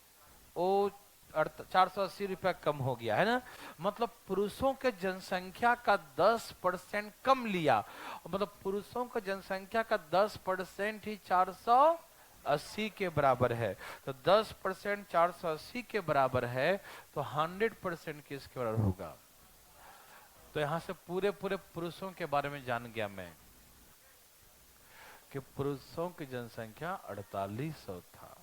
वो 480 रुपया कम हो गया, है ना? मतलब पुरुषों के जनसंख्या का 10% कम लिया, मतलब पुरुषों का जनसंख्या का 10% ही 480 के बराबर है। तो 10% 480 के बराबर है, तो 100% किसके बराबर होगा? तो यहां से पूरे पूरे पुरुषों के बारे में जान गया मैं कि पुरुषों की जनसंख्या 4800 था।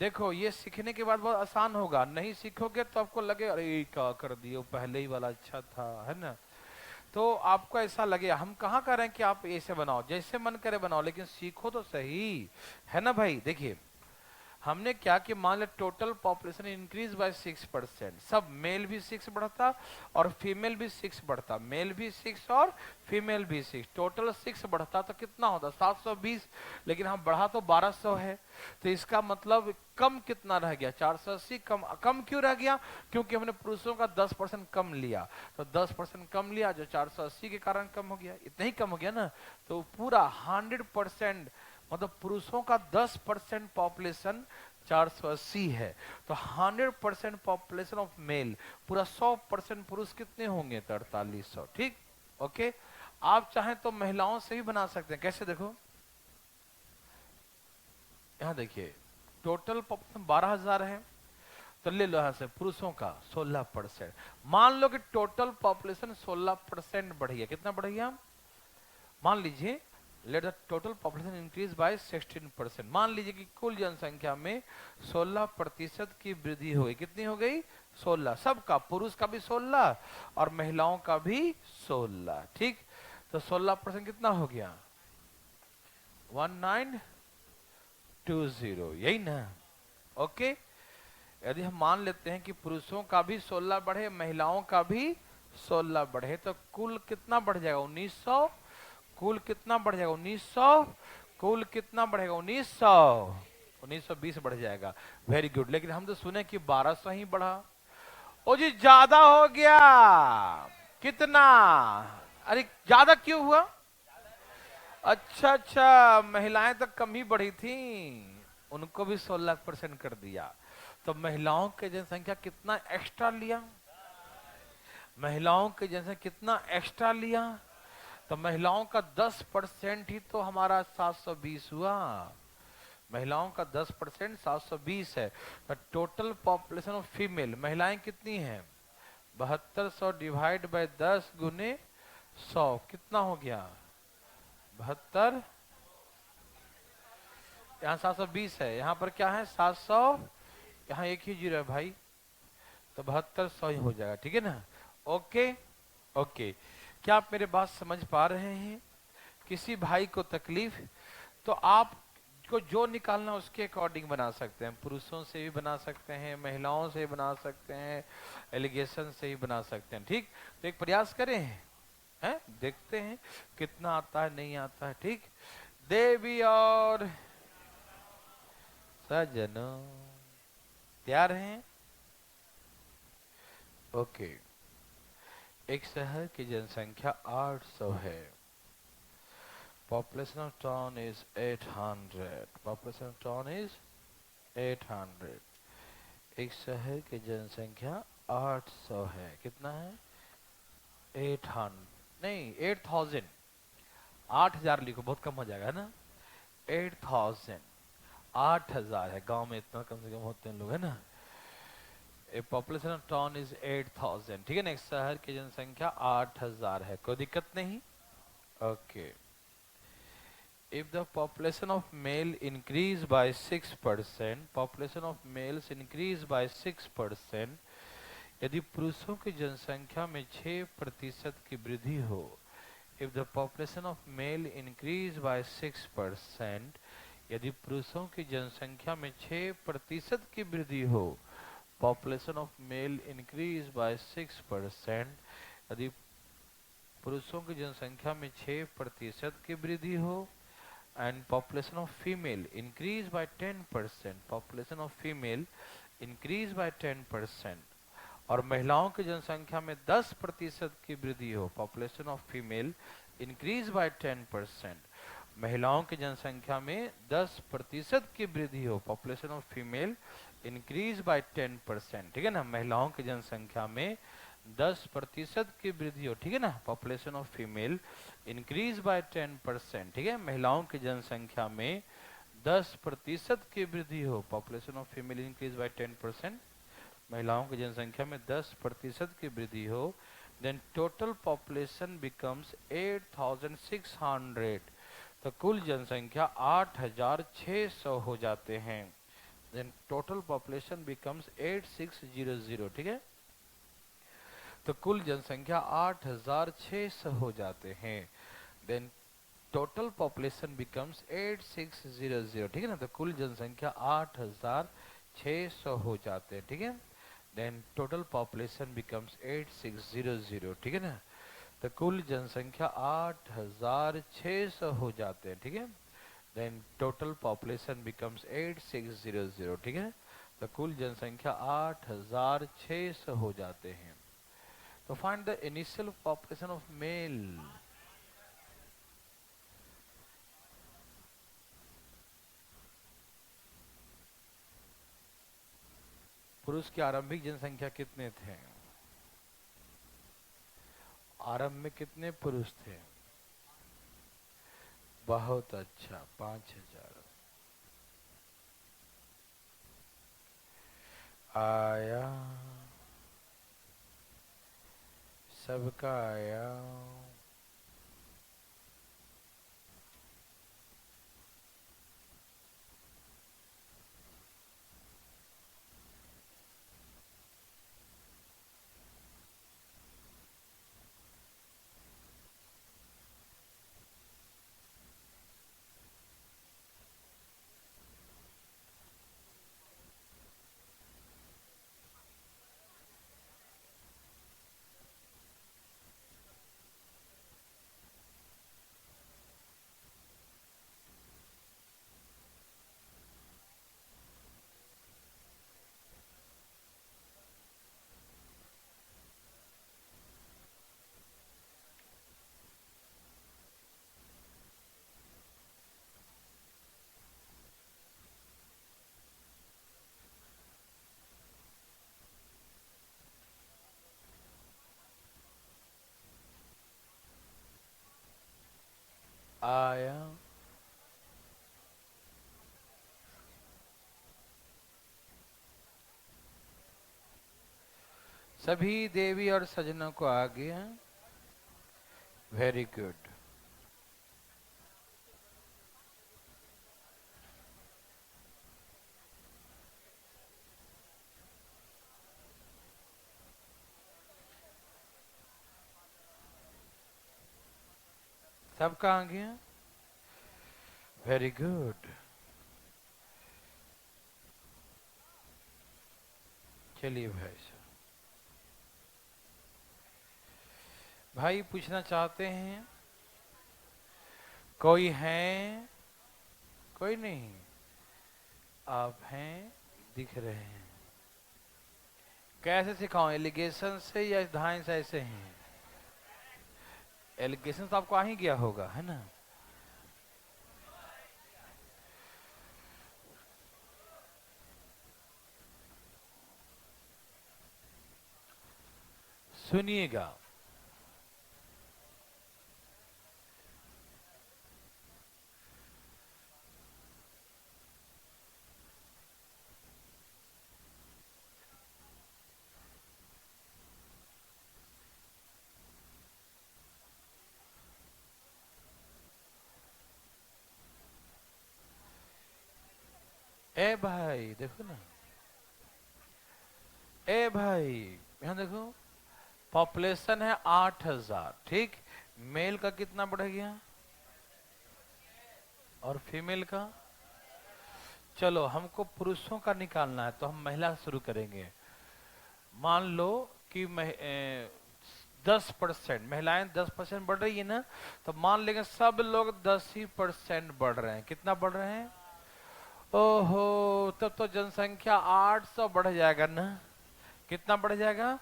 देखो ये सीखने के बाद बहुत आसान होगा, नहीं सीखोगे तो आपको लगे अरे क्या कर दिए, पहले ही वाला अच्छा था, है ना? तो आपको ऐसा लगे। हम कहाँ कह रहे हैं कि आप ऐसे बनाओ, जैसे मन करे बनाओ, लेकिन सीखो तो सही, है ना भाई? देखिए हमने क्या कि मान लिया टोटल पॉपुलेशन इंक्रीज बाय 6%, सब मेल भी 6 बढ़ता और फीमेल भी 6 बढ़ता, मेल भी 6 और फीमेल भी 6, टोटल 6 बढ़ता, तो कितना होता? 720। लेकिन हम बढ़ा तो 1200 है, तो इसका मतलब कम कितना रह गया? 480। कम कम क्यों रह गया? क्योंकि हमने पुरुषों का 10% कम लिया, तो 10% कम लिया जो 480 के कारण कम हो गया, इतना ही कम हो गया ना? तो पूरा 100%, मतलब पुरुषों का 10% पॉपुलेशन 480 है, तो 100% पॉपुलेशन ऑफ मेल, पूरा 100% पुरुष कितने होंगे? तो 4800। ठीक, ओके। आप चाहें तो महिलाओं से भी बना सकते हैं। कैसे? देखो यहां देखिए, टोटल पॉपुलेशन 12,000 है, तो ले लो यहां से पुरुषों का 16%। मान लो कि टोटल पॉपुलेशन 16% बढ़ गया। कितना बढ़ गया? मान लीजिए let the total population increase bye 16%। मान लीजिए कि कुल जनसंख्या में 16% की वृद्धि हो गई। कितनी हो गई? 16। सबका, पुरुष का भी 16 और महिलाओं का भी 16। ठीक, तो 16% कितना हो गया? 1920, यही ना? ओके। यदि हम मान लेते हैं कि पुरुषों का भी 16 बढ़े, महिलाओं का भी 16 बढ़े, तो कुल कितना बढ़ जाएगा? 1900। कुल कितना बढ़ जाएगा? 1900। कुल कितना बढ़ेगा? 1900। 1920 बढ़ जाएगा। Very good. लेकिन हम तो सुने कि 1200 ही बढ़ा। ओ जी ज्यादा हो गया। कितना? अरे ज्यादा क्यों हुआ? अच्छा अच्छा, महिलाएं तो कम ही बढ़ी थी, उनको भी 16% कर दिया। तो महिलाओं की जनसंख्या कितना एक्स्ट्रा लिया? महिलाओं के जैसे कितना एक्स्ट्रा लिया, तो महिलाओं का 10% ही तो हमारा 720 हुआ। महिलाओं का 10% 720 है। तो टोटल पॉपुलेशन ऑफ फीमेल, महिलाएं कितनी हैं? 7200 डिवाइड बाय 10 गुने 100, कितना हो गया? 72। यहाँ 720 है, यहाँ पर क्या है? 700, यहाँ एक ही जीरो है भाई, तो 7200 ही हो जाएगा, ठीक है ना? Okay okay. क्या आप मेरे बात समझ पा रहे हैं? किसी भाई को तकलीफ, तो आप को जो निकालना उसके अकॉर्डिंग बना सकते हैं। पुरुषों से भी बना सकते हैं, महिलाओं से भी बना सकते हैं, एलिगेशन से ही बना सकते हैं। ठीक, तो एक प्रयास करें, हैं, देखते हैं कितना आता है, नहीं आता है। ठीक, देवी और सजनों तैयार हैं? ओके। एक शहर की जनसंख्या 800 है। Population of town is 800. Population of town is 800. एक शहर की जनसंख्या 800 है। कितना है? 800 नहीं, 8000। 8000 लिखो, बहुत कम हो जाएगा ना। 8000, 8000 है। गांव में इतना कम से कम होते हैं लोग, है ना। ए पॉपुलेशन ऑफ टाउन इज 8000, ठीक है ना। एक शहर की जनसंख्या 8000 है, कोई दिक्कत नहीं। Okay. If the population of male increase by 6%, population of males increase by 6%, यदि पुरुषों की जनसंख्या में 6% की वृद्धि हो, if the population of male increase by 6%, यदि पुरुषों की जनसंख्या में 6% की वृद्धि हो, population of male increase by 6%, यदि पुरुषों की जनसंख्या में 6% की वृद्धि हो, and population of female increase by 10%, population of female increase by 10%, और महिलाओं की जनसंख्या में 10% की वृद्धि हो, population of female increase by 10%, महिलाओं की जनसंख्या में 10% की वृद्धि हो, population of female increase by 10%, ठीक है ना। महिलाओं की जनसंख्या में 10% की वृद्धि हो, ठीक है ना। Population of female increase by 10%, ठीक है। महिलाओं की जनसंख्या में 10% की वृद्धि हो, population of female increase by 10%, महिलाओं की जनसंख्या में 10% की वृद्धि हो, देन टोटल पॉपुलेशन बिकम्स 8600, तो कुल जनसंख्या 8600 हो जाते हैं। देन टोटल पॉपुलेशन बिकम्स 8600, ठीक है। तो कुल जनसंख्या 8600 हो जाते हैं। देन टोटल पॉपुलेशन बिकम्स 8600, ठीक है ना। तो कुल जनसंख्या 8600 हो जाते हैं, ठीक है। देन टोटल पॉपुलेशन बिकम्स 8600, ठीक है ना। तो कुल जनसंख्या 8600 हो जाते हैं, ठीक है। देन टोटल पॉपुलेशन बिकम्स 8600, ठीक है। तो कुल जनसंख्या 8600 हो जाते हैं। तो find the initial population of male. पुरुष की आरंभिक जनसंख्या कितने थे? आरंभ में कितने पुरुष थे? बहुत अच्छा, 5000। आया, सबका आया। आया। सभी देवी और सज्जनों को आ गया। Very good. सबका आ गया। Very good. चलिए भाई साहब, भाई पूछना चाहते हैं? कोई है? कोई नहीं? आप हैं, दिख रहे हैं। कैसे सिखाऊं, एलिगेशन से या धाइन से? ऐसे हैं एलिगेशन तो आपको आ ही गया होगा, है ना? सुनिएगा। ए भाई देखो ना, ए भाई यहाँ देखो, पॉपुलेशन है 8,000, ठीक? मेल का कितना बढ़ गया और फीमेल का? चलो हमको पुरुषों का निकालना है, तो हम महिला से शुरू करेंगे। मान लो कि 10% महिलाएं 10% बढ़ रही है ना, तो मान लेंगे सब लोग 10% बढ़ रहे हैं। कितना बढ़ रहे हैं? ओहो, तब तो जनसंख्या 800 बढ़ जाएगा ना। कितना बढ़ जाएगा?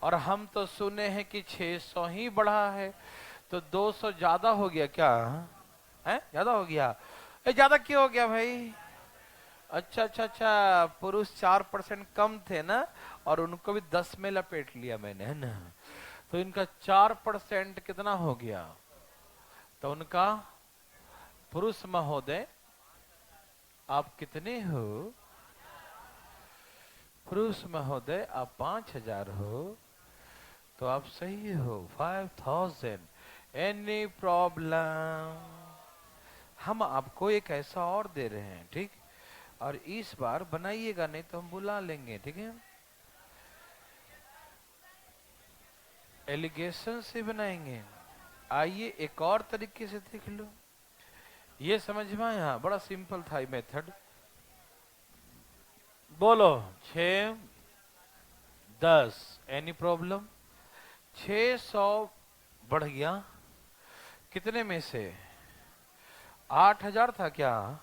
और हम तो सुने हैं कि 600 ही बढ़ा है, तो 200 ज्यादा हो गया क्या? है ज्यादा हो गया? ज्यादा क्यों हो गया भाई? अच्छा अच्छा अच्छा, पुरुष 4% कम थे ना, और उनको भी 10 में लपेट लिया मैंने, है ना? तो इनका 4% कितना हो गया? तो उनका, पुरुष महोदय आप कितने हो? पुरुष महोदय आप 5,000 हो, तो आप सही हो, 5,000। Any problem? हम आपको एक ऐसा और दे रहे हैं, ठीक? और इस बार बनाइएगा, नहीं तो हम बुला लेंगे, ठीक है? एलिगेशन से बनाएंगे। आइए एक और तरीके से देख लो। ये समझ में आया? बड़ा सिंपल था ये मेथड। बोलो। 6, 10, एनी प्रॉब्लम? 600 बढ़ गया, कितने में से? 8,000 था क्या?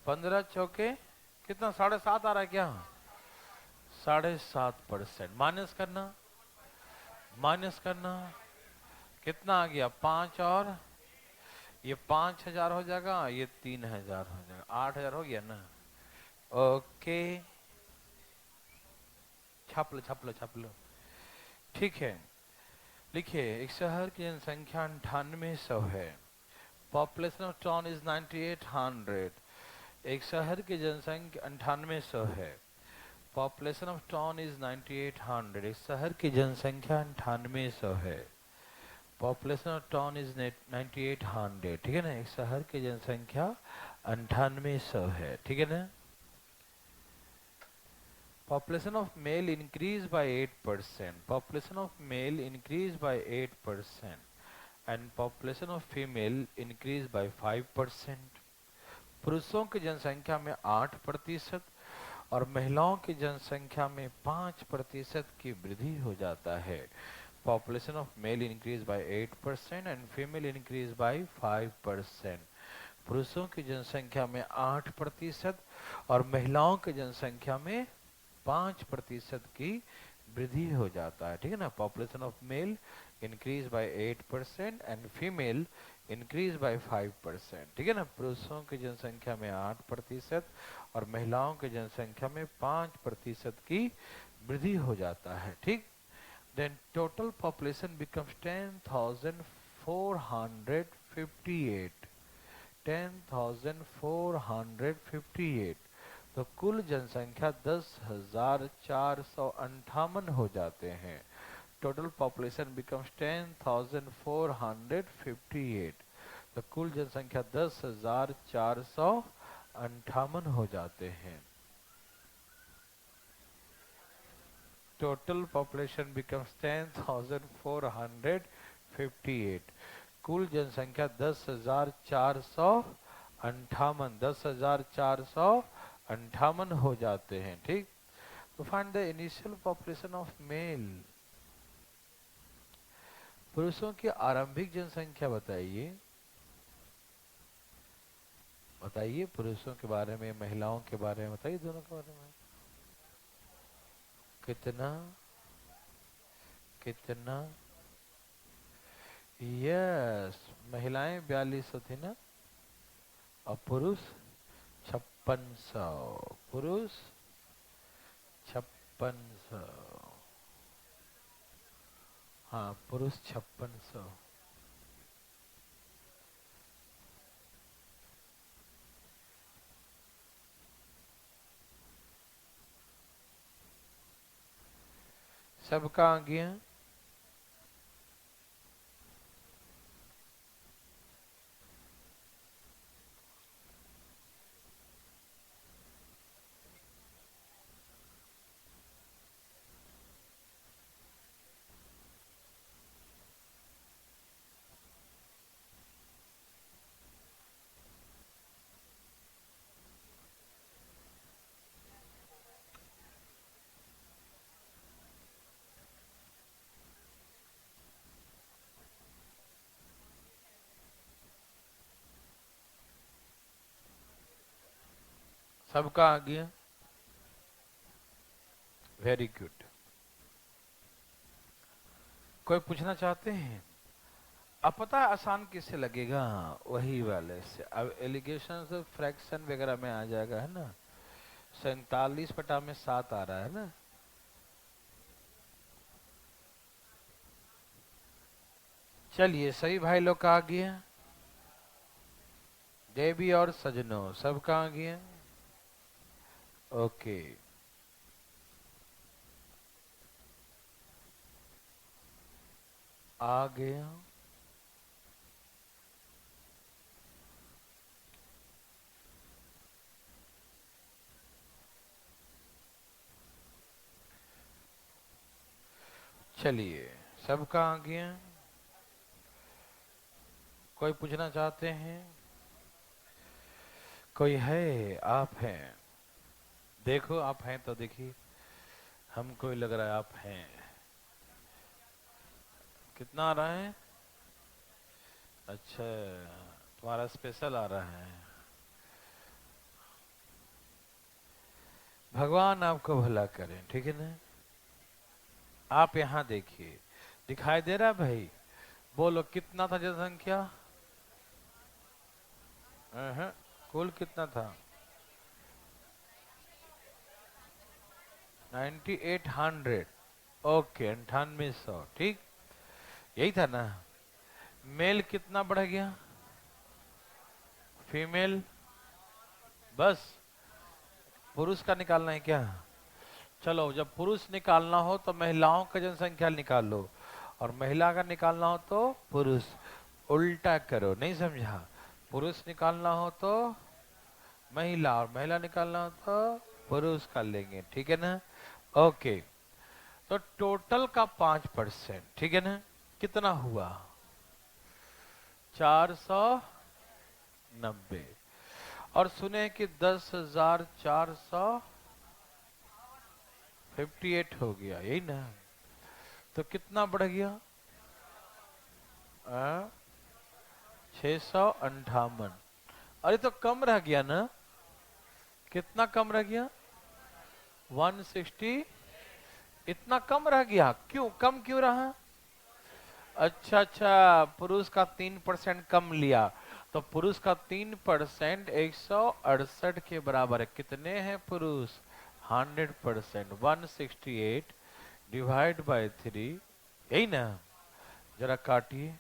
15 चौके कितना, 7.5 आ रहा है क्या? 7.5%। माइनस करना, माइनस करना, कितना आ गया? 5, और ये 5,000 हो जाएगा, ये 3,000 हो जाएगा, 8,000 हो गया ना? ओके, छाप लो छाप लो छाप लो। ठीक है, लिखिए, एक शहर की जनसंख्या 9800 है। Population of town is 9800। एक शहर की जनसंख्या 9800 है। Population of town is 9800। एक शहर की जनसंख्या 9800 है। पॉपुलेशन ऑफ टाउन इज 9800, ठीक है ना? एक शहर की जनसंख्या 9800 है, ठीक है ना? Population of male increased by 8%. Population of male increased by 8%. And population of female increased by 5%. पुरुषों की जनसंख्या में 8% और महिलाओं की जनसंख्या में 5% की वृद्धि हो जाता है। Population of male increased by 8% and female increased by 5%. पुरुषों की जनसंख्या में 8% और महिलाओं की जनसंख्या में 5% की वृद्धि हो जाता है, ठीक है ना? Population of male increase by 8% and female increase by 5%, ठीक है ना? पुरुषों की जनसंख्या में 8% और महिलाओं की जनसंख्या में 5% की वृद्धि हो जाता है, ठीक? Then total population becomes 10,450 10,458 10,458। तो कुल जनसंख्या 10,458 हो जाते हैं। Total population becomes 10,458। तो कुल जनसंख्या 10,458 हो जाते हैं। Total population becomes 10,458। कुल जनसंख्या 10,458 हो जाते हैं। ठीक। तो find the initial population of male. पुरुषों की आरंभिक जनसंख्या बताइए। बताइए पुरुषों के बारे में, महिलाओं के बारे में बताइए, दोनों के बारे में। कितना कितना? यस, महिलाएं 4200 थी ना, और पुरुष 5600। पुरुष 5600। हाँ, पुरुष 5600। सबका आ गया। सबका आ गया। Very good. कोई पूछना चाहते हैं? अब पता है आसान किससे लगेगा? वही वाले से। अब एलिगेशन से फ्रैक्शन वगैरह में आ जाएगा, है ना। 47/7 आ रहा है ना। चलिए, सही भाई लोग का आ गया। देवी और सजनों सबका आ गया। ओके, आ गया। चलिए, सबका आ गया। कोई पूछना चाहते हैं? कोई है? आप हैं? देखो, आप हैं तो देखिए। हमको ही लग रहा है आप हैं। कितना आ रहा है? अच्छा, तुम्हारा स्पेशल आ रहा है। भगवान आपको भला करें, ठीक है ना। आप यहाँ देखिए, दिखाई दे रहा है भाई? बोलो कितना था जनसंख्या? कुल कितना था? 9800। ओके, 9800। ठीक, यही था ना। मेल कितना बढ़ गया? फीमेल? बस पुरुष का निकालना है क्या? चलो, जब पुरुष निकालना हो तो महिलाओं का जनसंख्या निकालो, और महिला का निकालना हो तो पुरुष। उल्टा करो, नहीं समझा? पुरुष निकालना हो तो महिला, और महिला निकालना हो तो पुरुष का लेंगे, ठीक है ना। ओके, तो टोटल का 5%, ठीक है ना। कितना हुआ? 490। और सुने कि 10,458 हो गया, यही ना। तो कितना बढ़ गया? 658। अरे तो कम रह गया ना। कितना कम रह गया? 160। इतना कम रह गया, क्यों कम क्यों रहा? अच्छा अच्छा, पुरुष का 3% कम लिया। तो पुरुष का 3% 168 के बराबर है। कितने हैं पुरुष? 100%। 168 डिवाइड बाय 3, यही ना। जरा काटिए,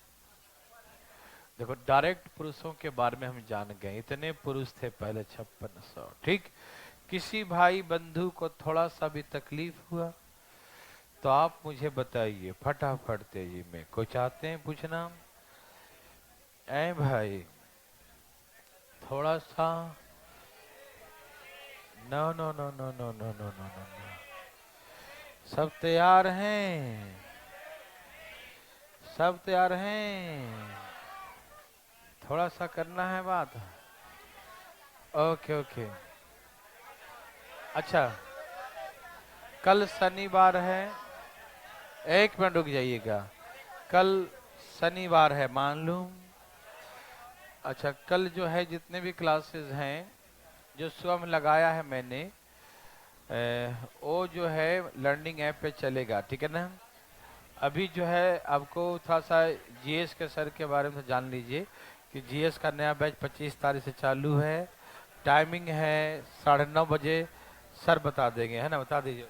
देखो डायरेक्ट पुरुषों के बारे में हम जान गए, इतने पुरुष थे पहले 5600। ठीक, किसी भाई बंधु को थोड़ा सा भी तकलीफ हुआ तो आप मुझे बताइए फटाफट तेजी में। कोई चाहते हैं पूछना? ऐ भाई थोड़ा सा। No no no no no no no no no no, सब तैयार हैं? सब तैयार हैं? थोड़ा सा करना है बात। Okay okay. अच्छा, कल शनिवार है, एक मिनट रुक जाइएगा। कल शनिवार है मान लूं। अच्छा, कल जो है जितने भी क्लासेस हैं जो सुबह में लगाया है मैंने, वो जो है लर्निंग ऐप पे चलेगा, ठीक है ना। अभी जो है आपको थोड़ा सा जीएस के सर के बारे में जान लीजिए कि जीएस का नया बैच 25 तारीख से चालू है। टाइमिंग है 9:30 बजे। सर बता देंगे, है ना, बता दीजिए।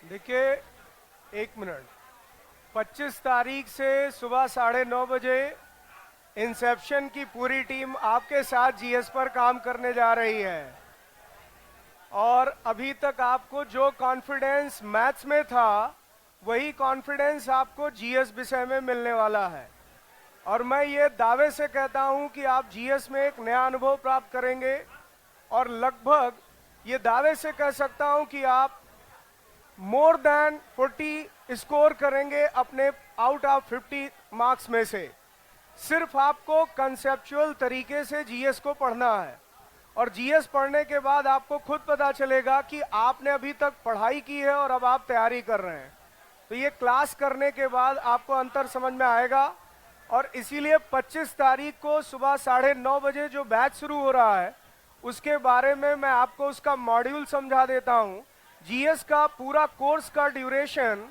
देखिए, एक मिनट। 25 तारीख से सुबह 9:30 बजे इंसेप्शन की पूरी टीम आपके साथ जीएस पर काम करने जा रही है। और अभी तक आपको जो कॉन्फिडेंस मैथ्स में था वही कॉन्फिडेंस आपको जीएस विषय में मिलने वाला है। और मैं ये दावे से कहता हूं कि आप जीएस में एक नया अनुभव प्राप्त करेंगे। और लगभग ये दावे से कह सकता हूं कि आप मोर देन 40 स्कोर करेंगे अपने आउट ऑफ 50 मार्क्स में से। सिर्फ आपको कंसेप्चुअल तरीके से जीएस को पढ़ना है और जीएस पढ़ने के बाद आपको खुद पता चलेगा कि आपने अभी तक पढ़ाई की है और अब आप तैयारी कर रहे हैं। तो ये क्लास करने के बाद आपको अंतर समझ में आएगा। और इसीलिए 25 तारीख को सुबह 9:30 बजे जो बैच शुरू हो रहा है उसके बारे में मैं आपको उसका मॉड्यूल समझा देता हूं। जीएस का पूरा कोर्स का ड्यूरेशन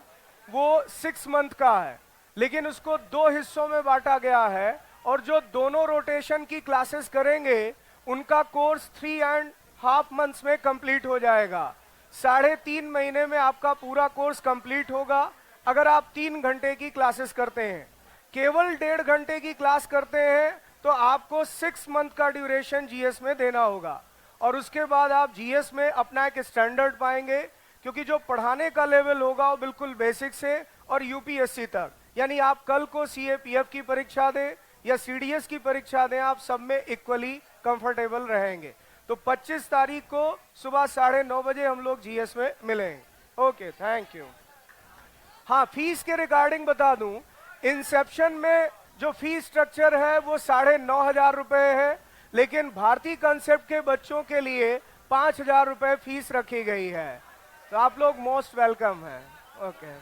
वो 6 मंथ का है, लेकिन उसको 2 हिस्सों में बांटा गया है। और जो दोनों रोटेशन की क्लासेस करेंगे उनका कोर्स 3.5 मंथ्स में कंप्लीट हो जाएगा। 3.5 महीने में आपका पूरा कोर्स कंप्लीट होगा अगर आप 3 घंटे की क्लासेस करते हैं। केवल 1.5 घंटे की क्लास करते हैं तो आपको 6 मंथ का ड्यूरेशन जीएस में देना होगा। और उसके बाद आप जीएस में अपना एक स्टैंडर्ड पाएंगे, क्योंकि जो पढ़ाने का लेवल होगा वो बिल्कुल बेसिक से और यूपीएससी तक। यानी आप कल को सीएपीएफ की परीक्षा दें या सीडीएस की परीक्षा दें, आप सब में इक्वली कंफर्टेबल रहेंगे। तो 25 तारीख को सुबह 9:30 बजे हम लोग जीएस में मिलेंगे। Okay, thank you. हाँ, फीस के रिगार्डिंग बता दूं, इंसेप्शन में जो फीस स्ट्रक्चर है वो 9,500 रुपए है, लेकिन भारतीय कंसेप्ट के बच्चों के लिए 5,000 रुपए फीस रखी गई है। तो आप लोग मोस्ट वेलकम हैं। ओके